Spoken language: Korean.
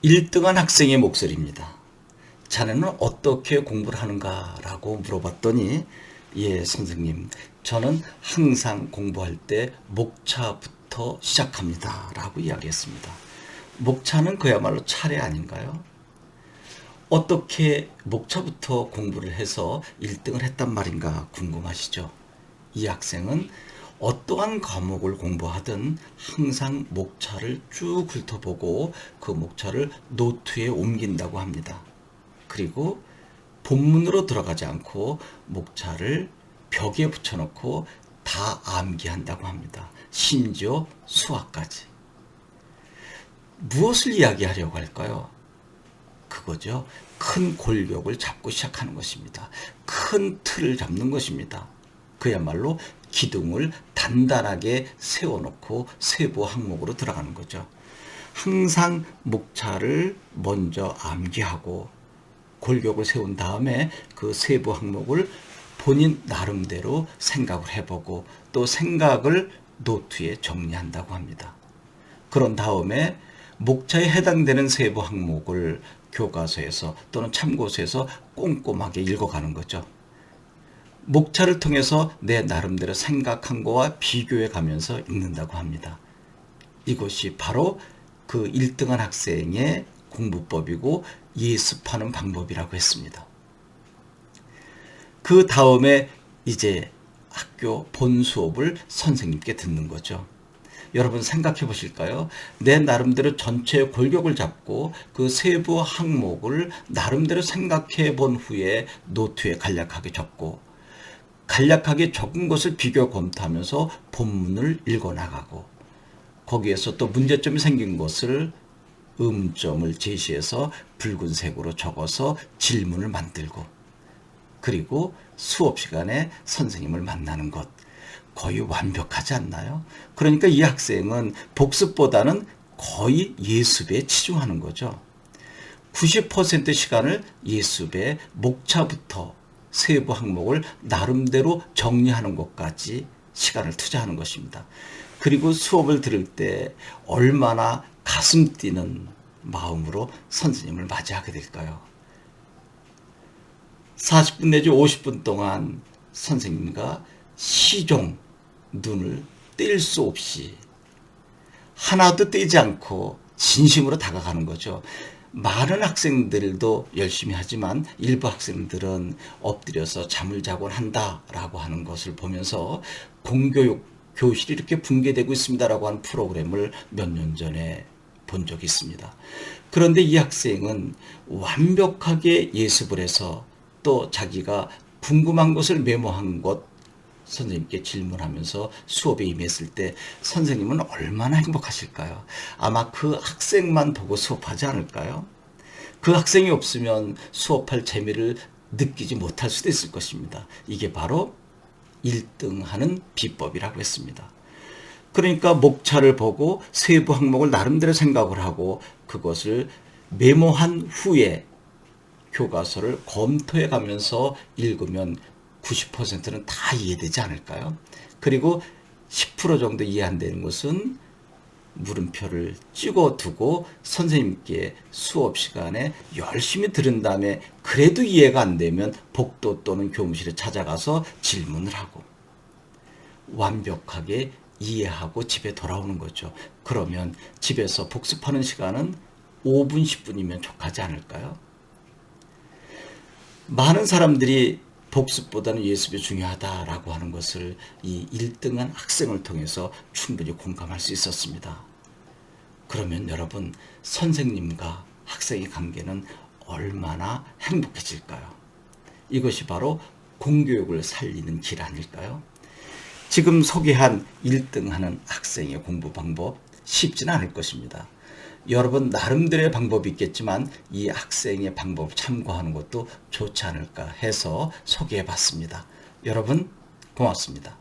1등한 학생의 목소리입니다. 자네는 어떻게 공부를 하는가? 라고 물어봤더니, 예, 선생님, 저는 항상 공부할 때 목차부터 시작합니다. 라고 이야기했습니다. 목차는 그야말로 차례 아닌가요? 어떻게 목차부터 공부를 해서 1등을 했단 말인가 궁금하시죠? 이 학생은 어떠한 과목을 공부하든 항상 목차를 쭉 훑어보고 그 목차를 노트에 옮긴다고 합니다. 그리고 본문으로 들어가지 않고 목차를 벽에 붙여놓고 다 암기한다고 합니다. 심지어 수학까지. 무엇을 이야기하려고 할까요? 그거죠. 큰 골격을 잡고 시작하는 것입니다. 큰 틀을 잡는 것입니다. 그야말로 기둥을 단단하게 세워놓고 세부 항목으로 들어가는 거죠. 항상 목차를 먼저 암기하고 골격을 세운 다음에 그 세부 항목을 본인 나름대로 생각을 해보고 또 생각을 노트에 정리한다고 합니다. 그런 다음에 목차에 해당되는 세부 항목을 교과서에서 또는 참고서에서 꼼꼼하게 읽어가는 거죠. 목차를 통해서 내 나름대로 생각한 거와 비교해 가면서 읽는다고 합니다. 이것이 바로 그 1등한 학생의 공부법이고 예습하는 방법이라고 했습니다. 그 다음에 이제 학교 본 수업을 선생님께 듣는 거죠. 여러분 생각해 보실까요? 내 나름대로 전체 골격을 잡고 그 세부 항목을 나름대로 생각해 본 후에 노트에 간략하게 적고 간략하게 적은 것을 비교 검토하면서 본문을 읽어나가고 거기에서 또 문제점이 생긴 것을 음점을 제시해서 붉은색으로 적어서 질문을 만들고 그리고 수업 시간에 선생님을 만나는 것 거의 완벽하지 않나요? 그러니까 이 학생은 복습보다는 거의 예습에 치중하는 거죠. 90% 시간을 예습에 목차부터 세부 항목을 나름대로 정리하는 것까지 시간을 투자하는 것입니다. 그리고 수업을 들을 때 얼마나 가슴 뛰는 마음으로 선생님을 맞이하게 될까요? 40분 내지 50분 동안 선생님과 시종 눈을 뗄 수 없이 하나도 떼지 않고 진심으로 다가가는 거죠. 많은 학생들도 열심히 하지만 일부 학생들은 엎드려서 잠을 자곤 한다라고 하는 것을 보면서 공교육 교실이 이렇게 붕괴되고 있습니다라고 하는 프로그램을 몇 년 전에 본 적이 있습니다. 그런데 이 학생은 완벽하게 예습을 해서 또 자기가 궁금한 것을 메모한 것 선생님께 질문하면서 수업에 임했을 때 선생님은 얼마나 행복하실까요? 아마 그 학생만 보고 수업하지 않을까요? 그 학생이 없으면 수업할 재미를 느끼지 못할 수도 있을 것입니다. 이게 바로 1등하는 비법이라고 했습니다. 그러니까 목차를 보고 세부 항목을 나름대로 생각을 하고 그것을 메모한 후에 교과서를 검토해 가면서 읽으면 90%는 다 이해되지 않을까요? 그리고 10% 정도 이해 안 되는 것은 물음표를 찍어두고 선생님께 수업 시간에 열심히 들은 다음에 그래도 이해가 안 되면 복도 또는 교무실에 찾아가서 질문을 하고 완벽하게 이해하고 집에 돌아오는 거죠. 그러면 집에서 복습하는 시간은 5분, 10분이면 족하지 않을까요? 많은 사람들이 복습보다는 예습이 중요하다라고 하는 것을 이 1등한 학생을 통해서 충분히 공감할 수 있었습니다. 그러면 여러분, 선생님과 학생의 관계는 얼마나 행복해질까요? 이것이 바로 공교육을 살리는 길 아닐까요? 지금 소개한 1등하는 학생의 공부 방법 쉽지는 않을 것입니다. 여러분 나름대로의 방법이 있겠지만 이 학생의 방법 참고하는 것도 좋지 않을까 해서 소개해 봤습니다. 여러분 고맙습니다.